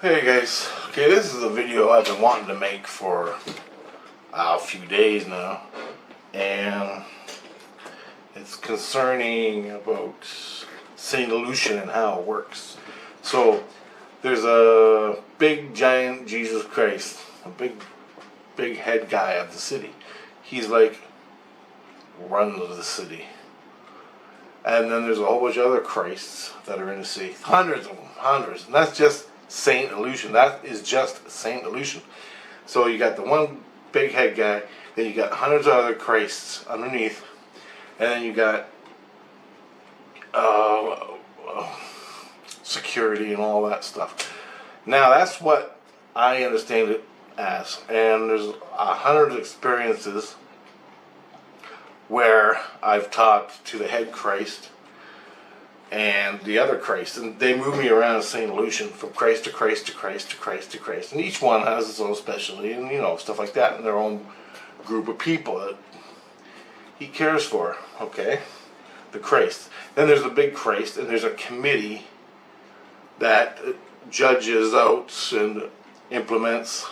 Hey guys, okay, this is a video I've been wanting to make for a few days now, and it's concerning about St. Lucian and how it works. So, there's a big giant Jesus Christ, a big head guy of the city. He's like, runs the city. And then there's a whole bunch of other Christs that are in the city. Hundreds of them, hundreds. And that's just St. Lucian. That is just St. Lucian. So you got the one big head guy, then you got hundreds of other Christs underneath, and then you got security and all that stuff. Now that's what I understand it as. And there's 100 experiences where I've talked to the head Christ and the other Christ, and they move me around St. Lucian from Christ to Christ to Christ to Christ to Christ, and each one has its own specialty and stuff like that, and their own group of people that he cares for. Okay, the Christ. Then there's a big Christ, and there's a committee that judges out and implements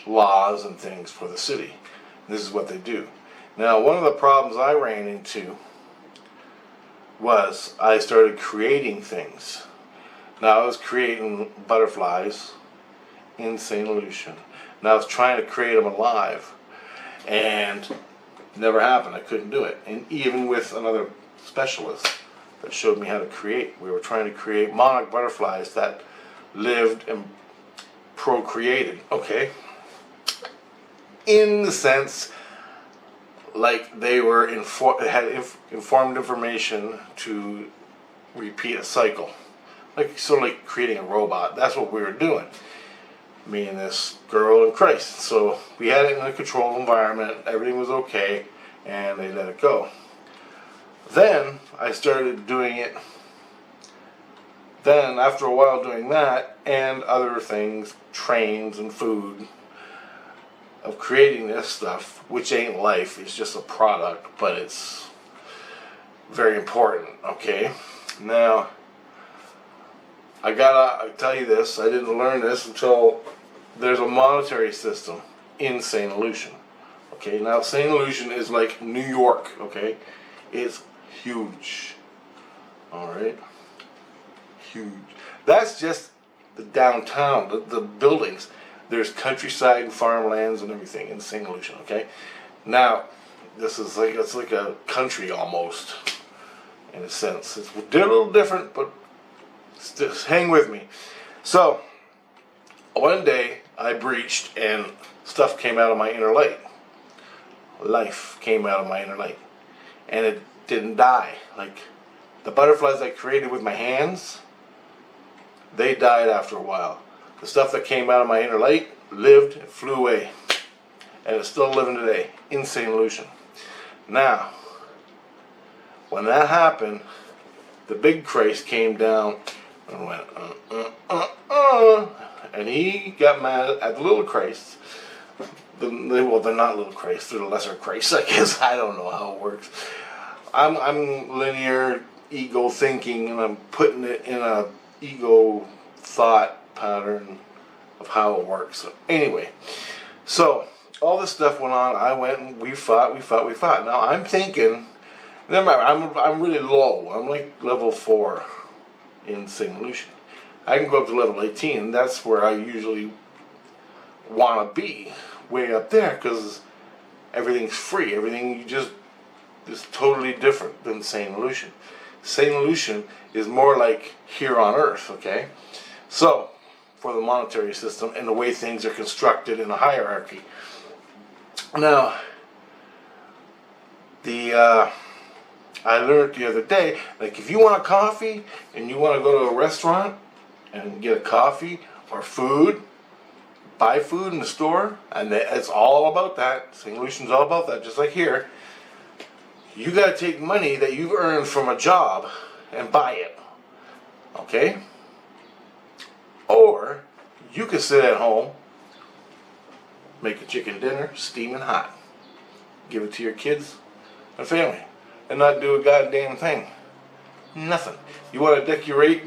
laws and things for the city. This is what they do. Now, one of the problems I ran into was I started creating things. Now, I was creating butterflies in St. Lucian. Now, I was trying to create them alive, and it never happened. I couldn't do it. And even with another specialist that showed me how to create, we were trying to create monarch butterflies that lived and procreated. Okay? In the sense, like they were informed information to repeat a cycle, like sort of like creating a robot. That's what we were doing, me and this girl and Christ. So we had it in a controlled environment. Everything was okay, and they let it go. Then I started doing it. Then after a while doing that and other things, trains and food, of creating this stuff, which ain't life, it's just a product, but it's very important. Okay, now I tell you this, I didn't learn this until there's a monetary system in St. Lucian. Okay, now St. Lucian is like New York. Okay, it's huge. Alright, huge. That's just the downtown, the buildings. There's countryside and farmlands and everything in St. Lucian, okay? Now, this is like, it's like a country almost, in a sense. It's a little different, but just hang with me. So, one day, I breached and stuff came out of my inner light. Life came out of my inner light. And it didn't die. Like, the butterflies I created with my hands, they died after a while. The stuff that came out of my inner light lived and flew away. And it's still living today in St. Lucian. Now, when that happened, the big Christ came down and went, and he got mad at the little Christ. Well, they're not little Christ, they're the lesser Christ, I guess. I don't know how it works. I'm linear ego thinking, and I'm putting it in a ego thought pattern of how it works. So anyway, so all this stuff went on. I went and we fought. Now I'm thinking, remember, I'm really low. I'm like level 4 in St. Lucian. I can go up to level 18. That's where I usually want to be, way up there, because everything's free. Everything is totally different than St. Lucian. St. Lucian is more like here on Earth. Okay, so for the monetary system and the way things are constructed in a hierarchy. Now, I learned the other day, like if you want a coffee and you want to go to a restaurant and get a coffee or food, buy food in the store, and it's all about that. St. Lucian's all about that, just like here. You got to take money that you've earned from a job and buy it. Okay? Or you can sit at home, make a chicken dinner, steaming hot, give it to your kids and family, and not do a goddamn thing. Nothing. You want to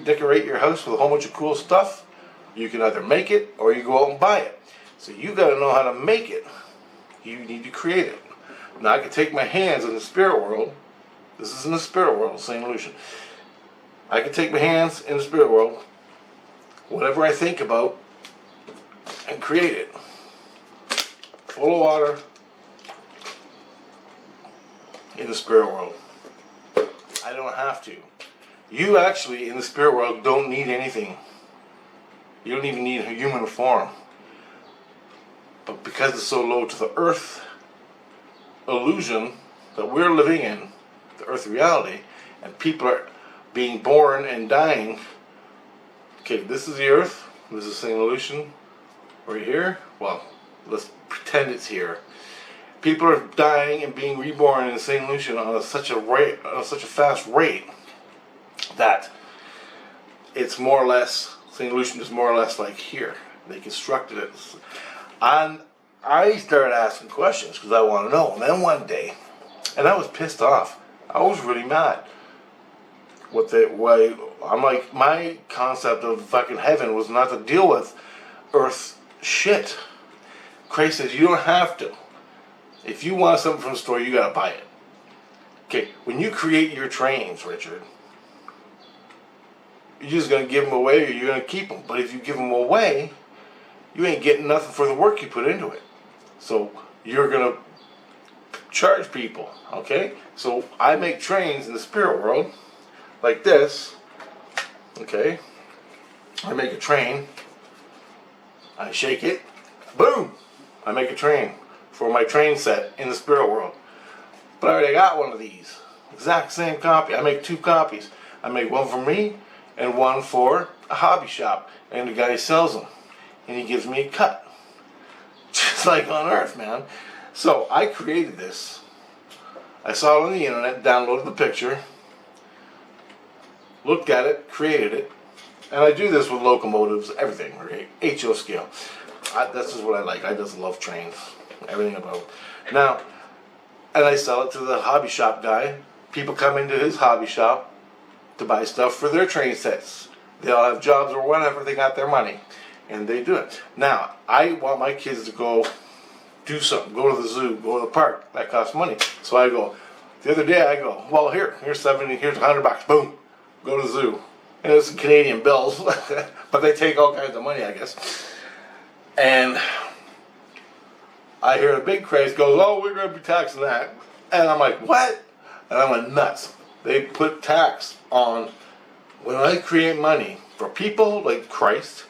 decorate your house with a whole bunch of cool stuff? You can either make it or you go out and buy it. So you got to know how to make it. You need to create it. Now I can take my hands in the spirit world. This is in the spirit world, St. Lucian. I can take my hands in the spirit world, whatever I think about, and create it. Full of water in the spirit world. I don't have to. You actually, in the spirit world, don't need anything. You don't even need a human form. But because it's so low to the earth illusion that we're living in, the earth reality, and people are being born and dying. Okay, this is the earth. This is St. Lucian. Right here. Well, let's pretend it's here. People are dying and being reborn in St. Lucian on such a fast rate that it's more or less, St. Lucian is more or less like here. They constructed it. And I started asking questions because I want to know. And then one day, and I was pissed off. I was really mad. I'm like, my concept of fucking heaven was not to deal with earth shit. Christ says you don't have to. If you want something from the store, you gotta buy it. Okay, when you create your trains, Richard, you're just gonna give them away or you're gonna keep them. But if you give them away, you ain't getting nothing for the work you put into it. So you're gonna charge people, okay? So I make trains in the spirit world like this, okay? I make a train, I shake it, boom! I make a train for my train set in the spirit world. But I already got one of these, exact same copy. I make 2 copies. I make one for me and one for a hobby shop, and the guy sells them, and he gives me a cut. Just like on earth, man. So I created this. I saw it on the internet, downloaded the picture, looked at it, created it, and I do this with locomotives, everything, right? HO scale. This is what I like. I just love trains, everything about it. Now, and I sell it to the hobby shop guy. People come into his hobby shop to buy stuff for their train sets. They all have jobs or whatever, they got their money, and they do it. Now, I want my kids to go do something, go to the zoo, go to the park. That costs money. So I go, the other day I go, well, here's 70, here's $100, boom, go to the zoo. And it's Canadian bills, but they take all kinds of money, I guess. And I hear a big craze goes, oh, we're going to be taxing that. And I'm like, what? And I went nuts. They put tax on, when I create money for people like Christ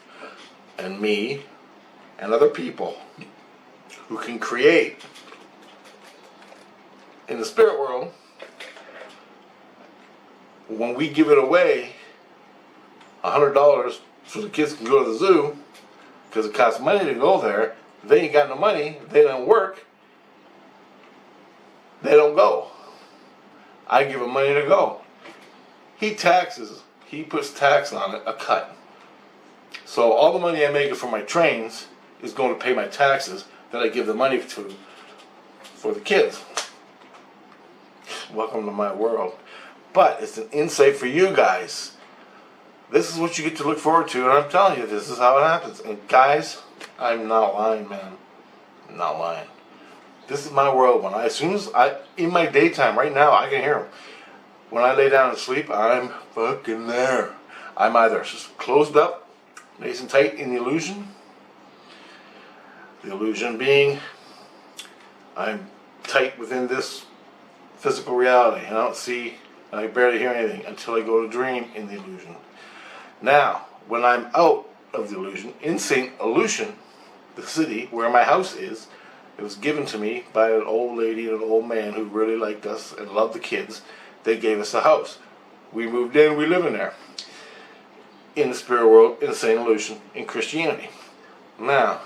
and me and other people who can create in the spirit world, when we give it away, $100 so the kids can go to the zoo, because it costs money to go there, they ain't got no money, they don't work, they don't go. I give them money to go. He puts tax on it, a cut. So all the money I make for my trains is going to pay my taxes that I give the money to for the kids. Welcome to my world. But it's an insight for you guys. This is what you get to look forward to, and I'm telling you, this is how it happens. And guys, I'm not lying, man. I'm not lying. This is my world. In my daytime, right now, I can hear them. When I lay down and sleep, I'm fucking there. I'm either just closed up, nice and tight in the illusion. The illusion being, I'm tight within this physical reality. I don't see, and I barely hear anything until I go to dream in the illusion. Now, when I'm out of the illusion, in St. Lucian, the city where my house is, it was given to me by an old lady and an old man who really liked us and loved the kids. They gave us a house. We moved in, we live in there. In the spirit world, in St. Lucian, in Christianity. Now,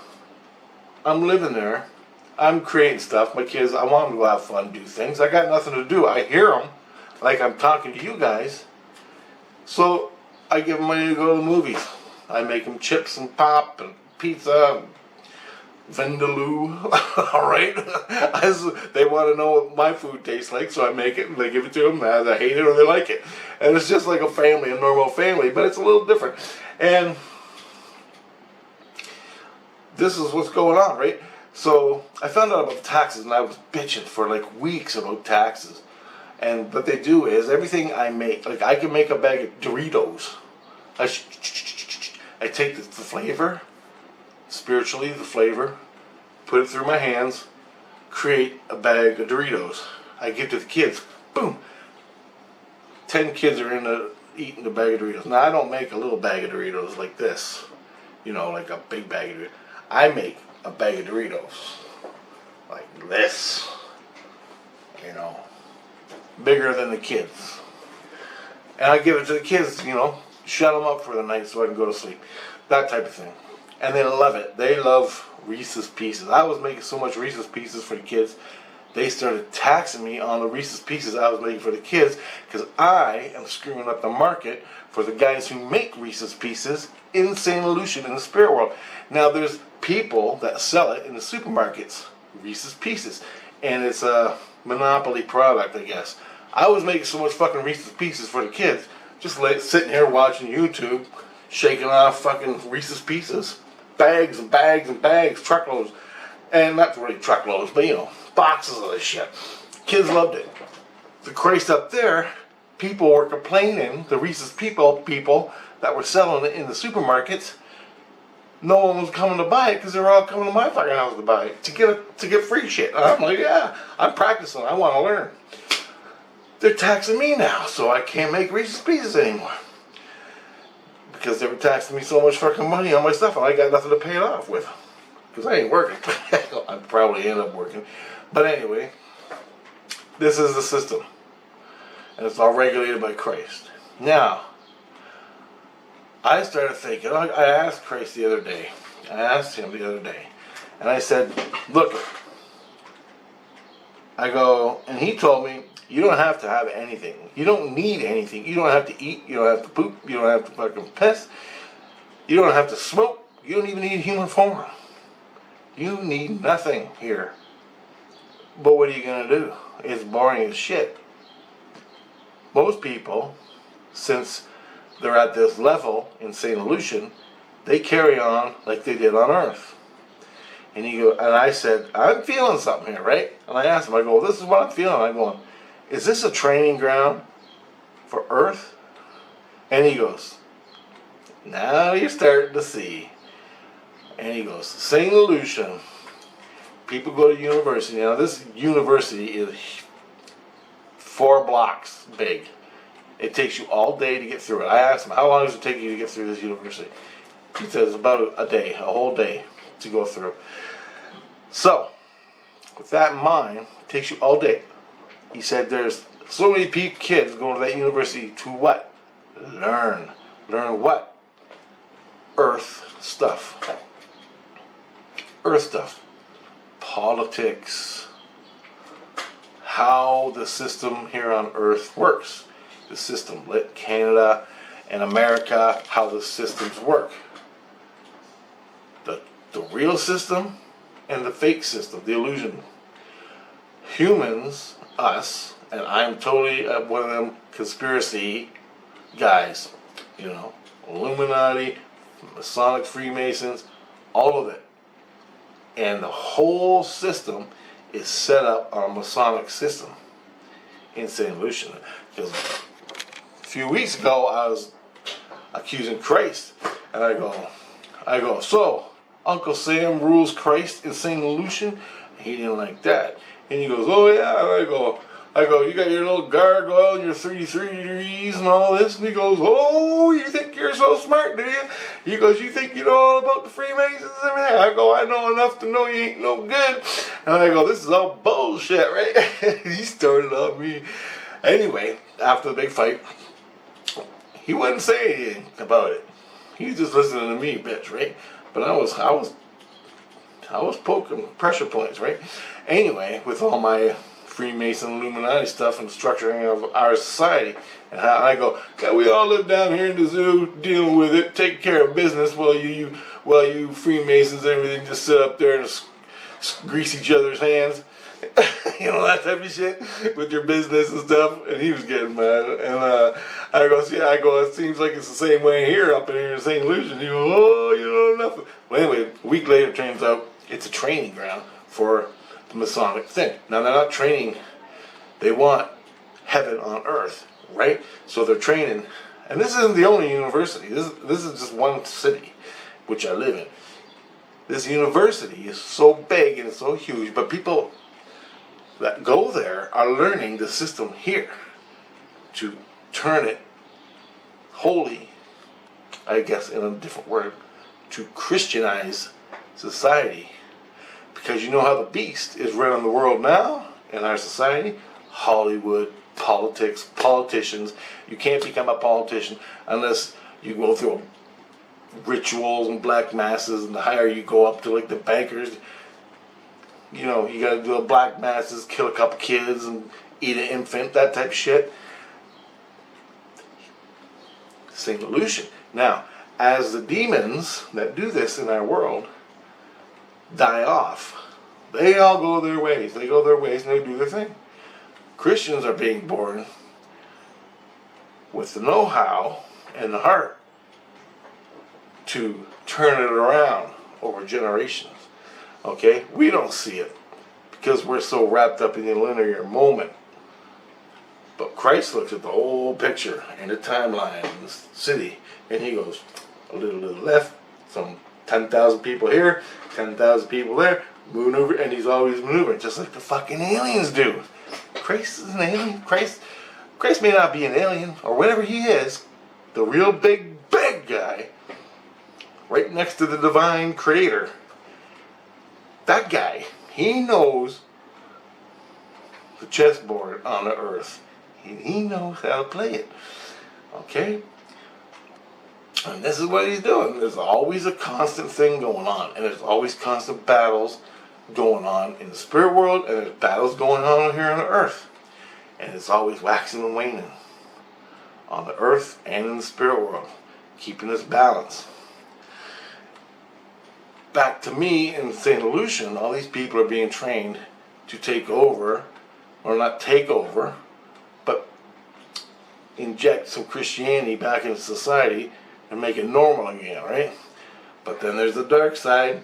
I'm living there. I'm creating stuff. My kids, I want them to go have fun, do things. I got nothing to do. I hear them like I'm talking to you guys. So I give them money to go to the movies. I make them chips and pop and pizza, Vindaloo, alright? They want to know what my food tastes like, so I make it and they give it to them. They hate it or they like it. And it's just like a family, a normal family, but it's a little different. And this is what's going on, right? So I found out about taxes and I was bitching for like weeks about taxes. And what they do is everything I make, like I can make a bag of Doritos. I take the flavor, spiritually the flavor, put it through my hands, create a bag of Doritos. I give to the kids. Boom. 10 kids are eating a bag of Doritos. Now I don't make a little bag of Doritos like this, like a big bag of Doritos. I make a bag of Doritos like this, bigger than the kids. And I give it to the kids, shut them up for the night so I can go to sleep. That type of thing. And they love it. They love Reese's Pieces. I was making so much Reese's Pieces for the kids, they started taxing me on the Reese's Pieces I was making for the kids because I am screwing up the market for the guys who make Reese's Pieces in St. Lucian in the spirit world. Now there's people that sell it in the supermarkets, Reese's Pieces, and it's a monopoly product, I guess. I was making so much fucking Reese's Pieces for the kids, just sitting here watching YouTube, shaking off fucking Reese's Pieces, bags and bags and bags, truckloads, and not really truckloads, but boxes of this shit. Kids loved it. The Christ up there, people were complaining, the Reese's people that were selling it in the supermarkets, no one was coming to buy it because they were all coming to my fucking house to buy it, to get free shit. And I'm like, yeah, I'm practicing, I want to learn. They're taxing me now, so I can't make Reese's Pieces anymore. Because they were taxing me so much fucking money on my stuff and I got nothing to pay it off with. Because I ain't working. I'd probably end up working. But anyway, this is the system. And it's all regulated by Christ. Now, I started thinking, I asked Christ the other day. I asked him the other day. And I said, look, and he told me, you don't have to have anything. You don't need anything. You don't have to eat. You don't have to poop. You don't have to fucking piss. You don't have to smoke. You don't even need human form. You need nothing here. But what are you going to do? It's boring as shit. Most people, since they're at this level in St. Lucian, they carry on like they did on Earth. And I said, I'm feeling something here, right? And I asked him, I go, this is what I'm feeling. I'm going, is this a training ground for Earth? And he goes, now you're starting to see. And he goes, St. Lucian, people go to university. Now this university is 4 blocks big. It takes you all day to get through it. I asked him, how long does it take you to get through this university? He says about a day, a whole day to go through. So, with that in mind, it takes you all day. He said there's so many kids going to that university to what? Learn. Learn what? Earth stuff. Earth stuff. Politics. How the system here on Earth works. The system, like Canada and America, how the systems work. The real system and the fake system, the illusion. Humans, us, and I'm totally one of them conspiracy guys, Illuminati, Masonic Freemasons, all of it. And the whole system is set up on a Masonic system in St. Lucian. Because a few weeks ago I was accusing Christ, and I go, so Uncle Sam rules Christ in St. Lucian? He didn't like that. And he goes, oh yeah, and I go, you got your little gargoyle and your 33 degrees and all this? And he goes, oh, you think you're so smart, do you? He goes, you think you know all about the Freemasons and everything? I go, I know enough to know you ain't no good. And I go, this is all bullshit, right? He started on me. Anyway, after the big fight, he wouldn't say anything about it. He was just listening to me, bitch, right? But I was poking pressure points, right? Anyway, with all my Freemason Illuminati stuff and structuring of our society, and how I go, yeah, we all live down here in the zoo, dealing with it, taking care of business, while while you Freemasons and everything just sit up there and grease each other's hands. You know, that type of shit with your business and stuff. And he was getting mad. And I go, it seems like it's the same way here up in here in St. Lucian. He goes, oh, you don't know nothing. Well, anyway, a week later, it turns out it's a training ground for the Masonic thing. Now, they're not training. They want heaven on earth, right? So they're training. And this isn't the only university. This is just one city, which I live in. This university is so big and it's so huge, but people that go there are learning the system here to turn it wholly, I guess in a different word, to Christianize society. Because you know how the beast is running the world now in our society? Hollywood, politics, politicians. You can't become a politician unless you go through rituals and black masses, and the higher you go up to like the bankers, you know, you gotta do a black masses, kill a couple kids and eat an infant, that type of shit. St. Lucian. Now, as the demons that do this in our world die off, they all go their ways. They go their ways and they do their thing. Christians are being born with the know-how and the heart to turn it around over generations. Okay? We don't see it because we're so wrapped up in the linear moment. But Christ looks at the whole picture and the timeline and the city, and he goes a little to the left, some 10,000 people here, 10,000 people there, maneuver, and he's always maneuvering, just like the fucking aliens do. Christ is an alien. Christ may not be an alien or whatever he is. The real big guy, right next to the divine creator. That guy, he knows the chessboard on the earth. He knows how to play it. Okay? And this is what he's doing. There's always a constant thing going on. And there's always constant battles going on in the spirit world. And there's battles going on here on the earth. And it's always waxing and waning. On the earth and in the spirit world. Keeping this balance. Back to me in St. Lucian, all these people are being trained to take over, or not take over, but inject some Christianity back into society and make it normal again, right? But then there's the dark side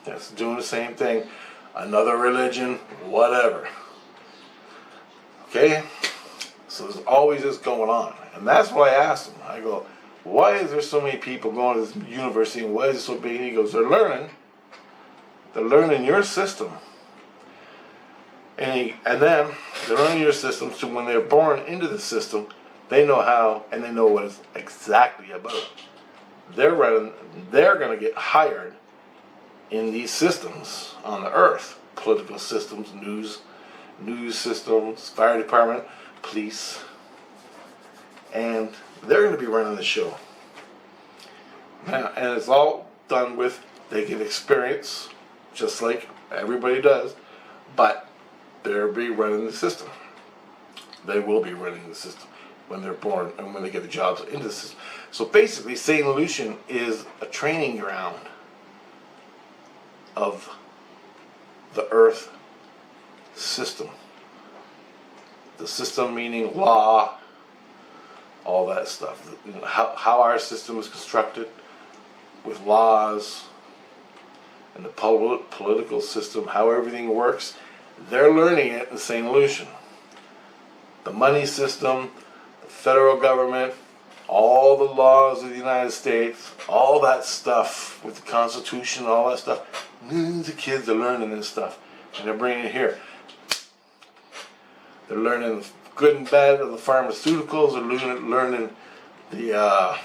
that's doing the same thing. Another religion, whatever. Okay? So there's always this going on. And that's why I asked him. I go, why is there so many people going to this university and why is it so big? And he goes, they're learning your system. And then they're learning your system, so when they're born into the system, they know how and they know what it's exactly about. They're going to get hired in these systems on the earth. Political systems, news systems, fire department, police. And they're going to be running the show. Now, and it's all done with, they get experience, just like everybody does, but they'll be running the system. They will be running the system when they're born and when they get the jobs into the system. So basically, St. Lucian is a training ground of the earth system. The system meaning law, all that stuff. You know, how our system is constructed with laws and the political system, how everything works. They're learning it in St. Lucian. The money system, the federal government, all the laws of the United States, all that stuff with the Constitution, all that stuff. The kids are learning this stuff and they're bringing it here. They're learning good and bad of the pharmaceuticals. They're learning the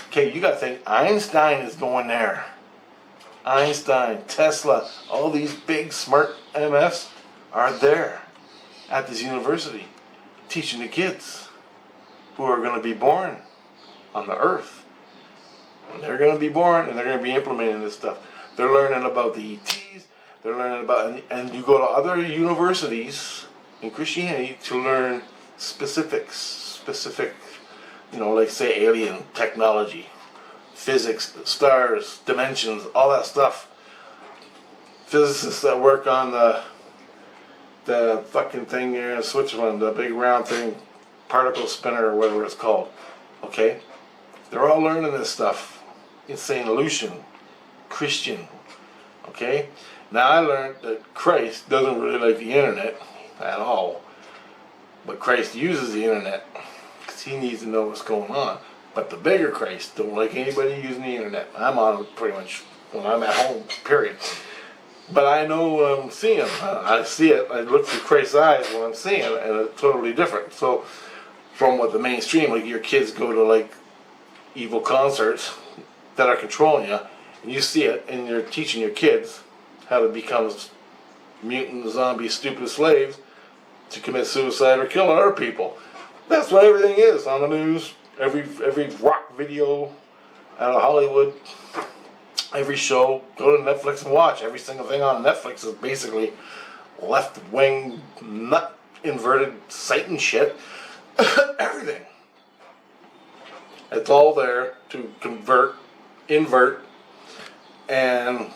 okay, you gotta think Einstein is going there. Einstein, Tesla, all these big smart MFs are there at this university teaching the kids who are going to be born on the earth. And they're going to be born and they're going to be implementing this stuff. They're learning about the ETs, they're learning about, and you go to other universities in Christianity to learn specific, you know, like say alien technology physics, stars, dimensions, all that stuff. Physicists that work on the fucking thing here in Switzerland, the big round thing, particle spinner or whatever it's called. Okay? They're all learning this stuff in St. Lucian, Christian. Okay? Now I learned that Christ doesn't really like the internet at all. But Christ uses the internet because he needs to know what's going on. But the bigger Christ don't like anybody using the internet. I'm on it pretty much when I'm at home, period. But I know what I'm seeing. I see it. I look through Christ's eyes when I'm seeing it, and it's totally different. So, from what the mainstream, like your kids go to like evil concerts that are controlling you, and you see it, and you're teaching your kids how to become mutant, zombie, stupid slaves to commit suicide or kill other people. That's what everything is on the news. Every rock video out of Hollywood. Every show, go to Netflix and watch. Every single thing on Netflix is basically left-wing, nut, inverted Satan shit. Everything. It's all there to convert, invert, and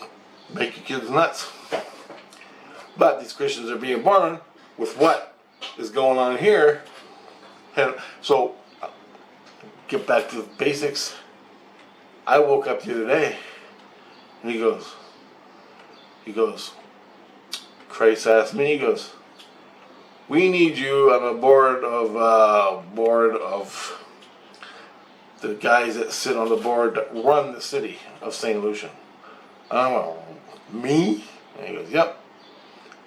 make your kids nuts. But these Christians are being born with what is going on here. And so, get back to the basics. I woke up the other day. And he goes, Christ asked me, he goes, we need you on a board of the guys that sit on the board that run the city of St. Lucian. I went, me? And he goes, yep.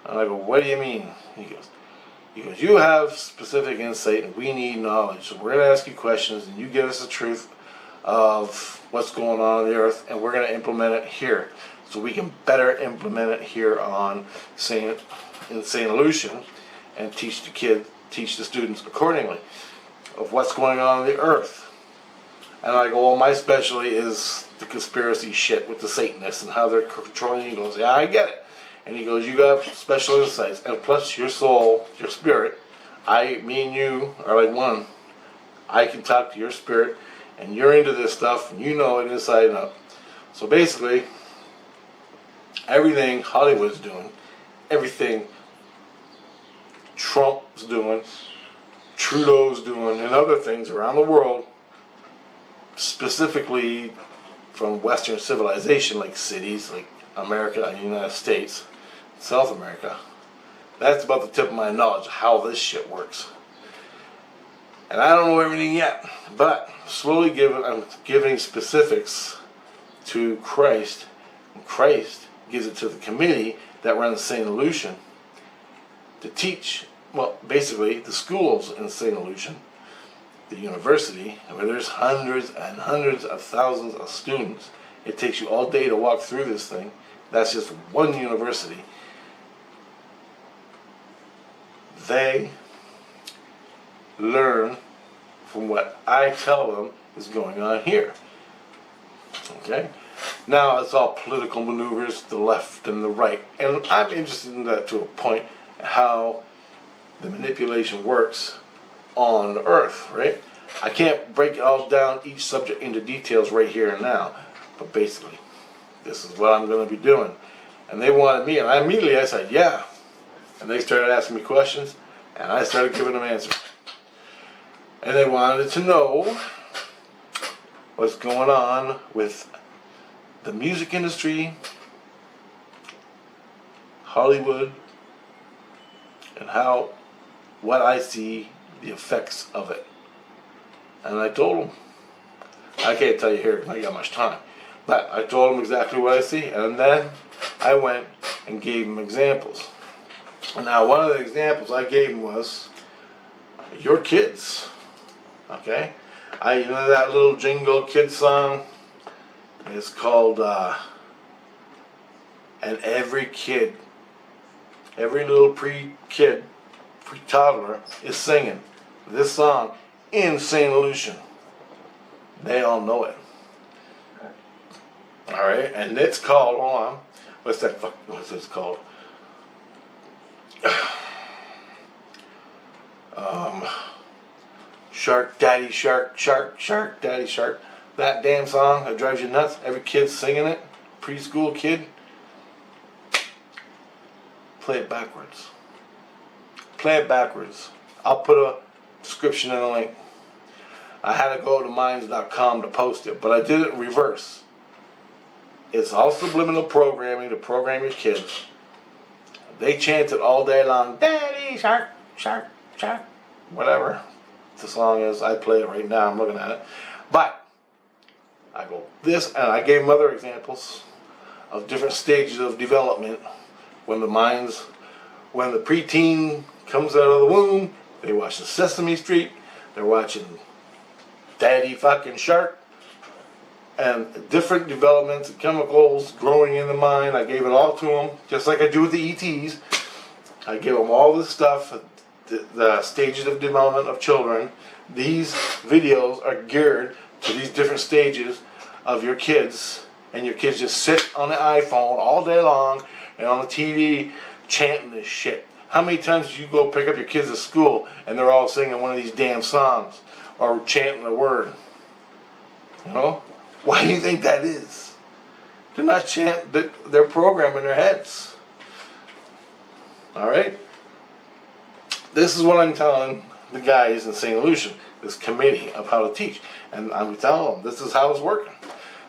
And I go, what do you mean? He goes, you have specific insight and we need knowledge. So we're going to ask you questions and you give us the truth of what's going on the earth, and we're going to implement it here, so we can better implement it here in St. Lucian, and teach the students accordingly of what's going on the earth. And I go, well, my specialty is the conspiracy shit with the Satanists and how they're controlling you. He goes, yeah, I get it. And he goes, you got special insights, and plus your soul, your spirit. Me and you are like one. I can talk to your spirit. And you're into this stuff, and you know it inside and out. So basically, everything Hollywood's doing, everything Trump's doing, Trudeau's doing, and other things around the world, specifically from Western civilization, like cities, like America and the United States, South America, that's about the tip of my knowledge, how this shit works. And I don't know everything yet, but slowly I'm giving specifics to Christ, and Christ gives it to the committee that runs St. Lucian to teach, well, basically the schools in St. Lucian, the university, where there's hundreds and hundreds of thousands of students. It takes you all day to walk through this thing. That's just one university. They learn from what I tell them is going on here. Okay? Now it's all political maneuvers, the left and the right. And I'm interested in that to a point, how the manipulation works on the earth, right? I can't break it all down, each subject into details right here and now. But basically, this is what I'm going to be doing. And they wanted me, and I said, yeah. And they started asking me questions, and I started giving them answers. And they wanted to know what's going on with the music industry, Hollywood, and what I see the effects of it. And I told them, I can't tell you here because I got much time, but I told them exactly what I see, and then I went and gave them examples. Now, one of the examples I gave them was your kids. Okay, you know that little jingle kid song? It's called, and every little pre-toddler is singing this song in St. Lucian. They all know it. All right, and it's called, hold on, what's this called? Shark, Daddy Shark, Shark, Shark, Daddy Shark. That damn song that drives you nuts. Every kid singing it. Preschool kid. Play it backwards. Play it backwards. I'll put a description in the link. I had to go to minds.com to post it, but I did it in reverse. It's all subliminal programming to program your kids. They chant it all day long. Daddy shark, shark, shark. Whatever the song is. I play it right now. I'm looking at it. But I go this, and I gave them other examples of different stages of development. When the preteen comes out of the womb, they watch the Sesame Street. They're watching Daddy fucking Shark. And different developments and chemicals growing in the mind. I gave it all to them, just like I do with the ETs. I give them all this stuff, the stages of development of children. These videos are geared to these different stages of your kids, and your kids just sit on the iPhone all day long and on the TV chanting this shit. How many times do you go pick up your kids at school and they're all singing one of these damn songs or chanting a word? You know? Why do you think that is? They're not chanting, they're programming their heads. Alright? This is what I'm telling the guys in St. Lucian, this committee of how to teach. And I'm telling them this is how it's working.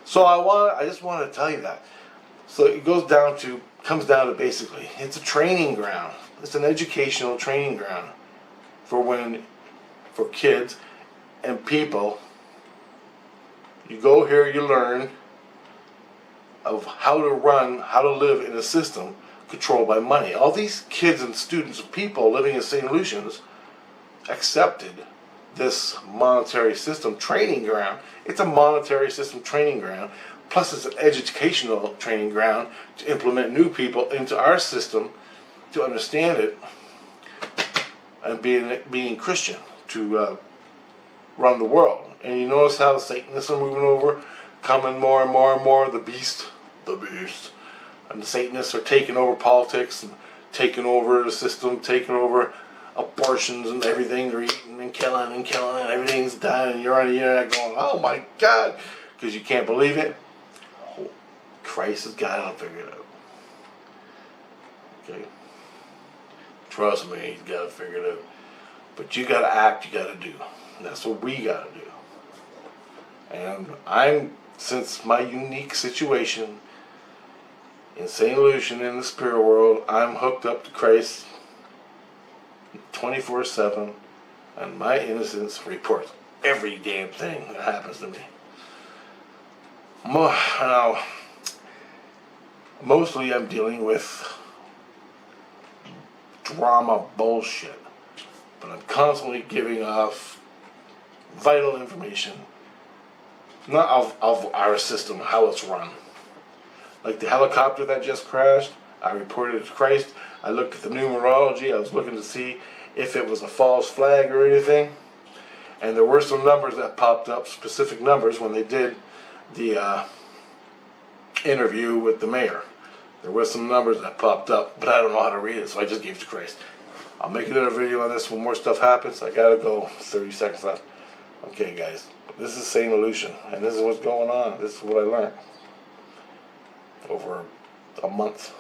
So I just want to tell you that. So it comes down to basically, it's a training ground. It's an educational training ground for kids and people. You go here, you learn of how to live in a system controlled by money. All these kids and students and people living in St. Lucians accepted this monetary system training ground. It's a monetary system training ground, plus it's an educational training ground to implement new people into our system to understand it and being Christian to run the world. And you notice how the Satanists are moving over, coming more and more and more, the beast. And the Satanists are taking over politics and taking over the system, taking over abortions and everything. They're eating and killing and everything's done, and you're on the internet going, oh my God, because you can't believe it. Christ has got it figured out. Okay? Trust me, he's got it figured out. But you gotta act, you gotta do. And that's what we gotta do. And since my unique situation in St. Lucian in the spirit world, I'm hooked up to Christ 24/7, and my innocence reports every damn thing that happens to me. Now, mostly I'm dealing with drama bullshit, but I'm constantly giving off vital information, not of our system, how it's run. Like the helicopter that just crashed, I reported it to Christ. I looked at the numerology. I was looking to see if it was a false flag or anything. And there were some numbers that popped up, specific numbers, when they did the interview with the mayor. There were some numbers that popped up, but I don't know how to read it, so I just gave it to Christ. I'll make another video on this when more stuff happens. I gotta go. 30 seconds left. Okay, guys. This is St. Lucian, and this is what's going on. This is what I learned over a month.